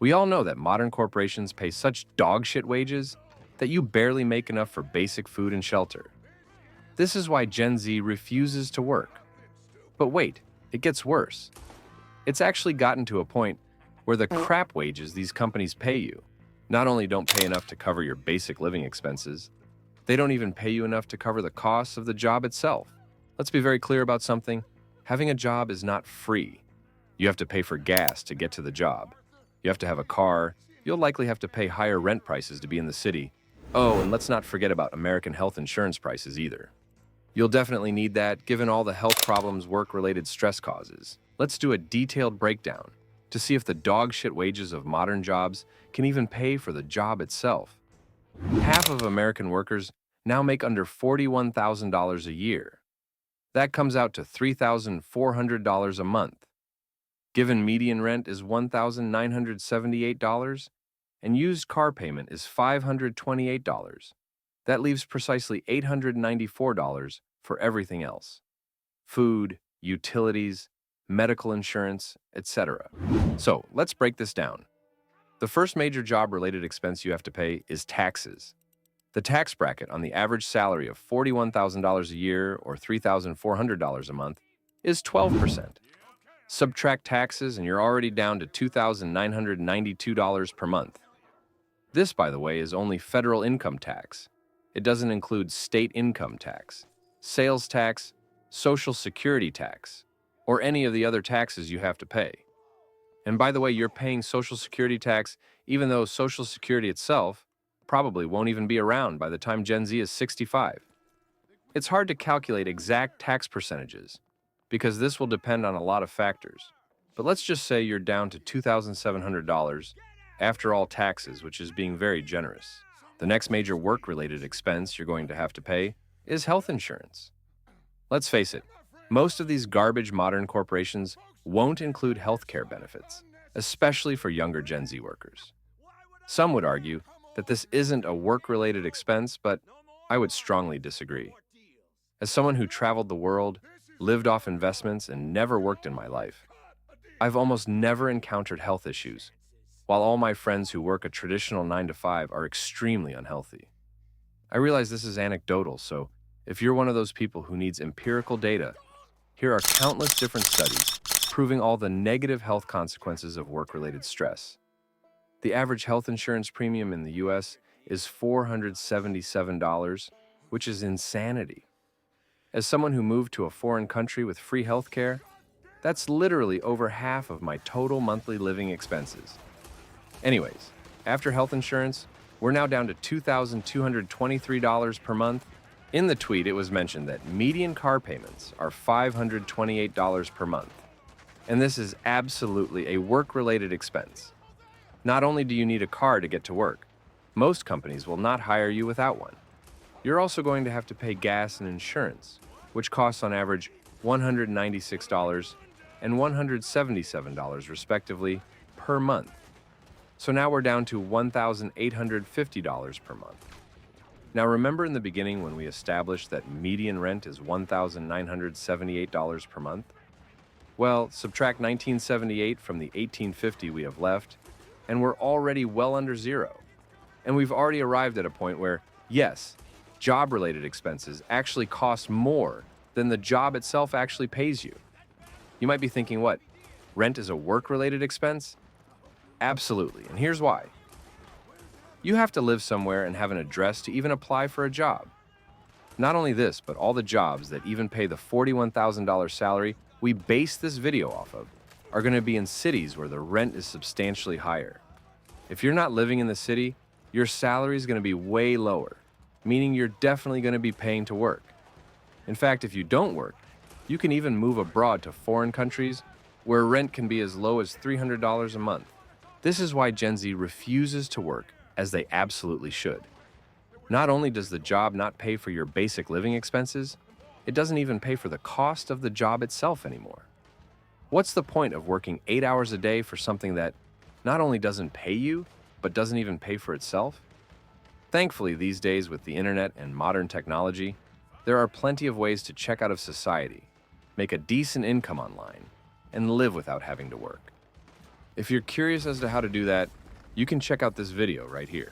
We all know that modern corporations pay such dog shit wages that you barely make enough for basic food and shelter. This is why Gen Z refuses to work. But wait, it gets worse. It's actually gotten to a point where the crap wages these companies pay you not only don't pay enough to cover your basic living expenses, they don't even pay you enough to cover the costs of the job itself. Let's be very clear about something. Having a job is not free. You have to pay for gas to get to the job. You have to have a car. You'll likely have to pay higher rent prices to be in the city. Oh, and let's not forget about American health insurance prices either. You'll definitely need that, given all the health problems work-related stress causes. Let's do a detailed breakdown to see if the dog shit wages of modern jobs can even pay for the job itself. Half of American workers now make under $41,000 a year. That comes out to $3,400 a month. Given median rent is $1,978 and used car payment is $528, that leaves precisely $894 for everything else: food, utilities, medical insurance, etc. So let's break this down. The first major job-related expense you have to pay is taxes. The tax bracket on the average salary of $41,000 a year or $3,400 a month is 12%. Subtract taxes and you're already down to $2,992 per month. This, by the way, is only federal income tax. It doesn't include state income tax, sales tax, Social Security tax, or any of the other taxes you have to pay. And by the way, you're paying Social Security tax even though Social Security itself probably won't even be around by the time Gen Z is 65. It's hard to calculate exact tax percentages because this will depend on a lot of factors. But let's just say you're down to $2,700 after all taxes, which is being very generous. The next major work-related expense you're going to have to pay is health insurance. Let's face it, most of these garbage modern corporations won't include healthcare benefits, especially for younger Gen Z workers. Some would argue that this isn't a work-related expense, but I would strongly disagree. As someone who traveled the world, lived off investments, and never worked in my life, I've almost never encountered health issues, while all my friends who work a traditional 9-to-5 are extremely unhealthy. I realize this is anecdotal, so if you're one of those people who needs empirical data, here are countless different studies proving all the negative health consequences of work-related stress. The average health insurance premium in the US is $477, which is insanity. As someone who moved to a foreign country with free healthcare, that's literally over half of my total monthly living expenses. Anyways, after health insurance, we're now down to $2,223 per month. In the tweet, it was mentioned that median car payments are $528 per month. And this is absolutely a work-related expense. Not only do you need a car to get to work, most companies will not hire you without one. You're also going to have to pay gas and insurance, which costs on average $196 and $177 respectively per month. So now we're down to $1,850 per month. Now remember in the beginning when we established that median rent is $1,978 per month? Well, subtract 1978 from the 1850 we have left, and we're already well under zero. And we've already arrived at a point where, yes, job-related expenses actually cost more than the job itself actually pays you. You might be thinking, what, rent is a work-related expense? Absolutely, and here's why. You have to live somewhere and have an address to even apply for a job. Not only this, but all the jobs that even pay the $41,000 salary we base this video off of are going to be in cities where the rent is substantially higher. If you're not living in the city, your salary is going to be way lower, meaning you're definitely going to be paying to work. In fact, if you don't work, you can even move abroad to foreign countries where rent can be as low as $300 a month. This is why Gen Z refuses to work, as they absolutely should. Not only does the job not pay for your basic living expenses, it doesn't even pay for the cost of the job itself anymore. What's the point of working 8 hours a day for something that not only doesn't pay you, but doesn't even pay for itself? Thankfully, these days with the internet and modern technology, there are plenty of ways to check out of society, make a decent income online, and live without having to work. If you're curious as to how to do that, you can check out this video right here.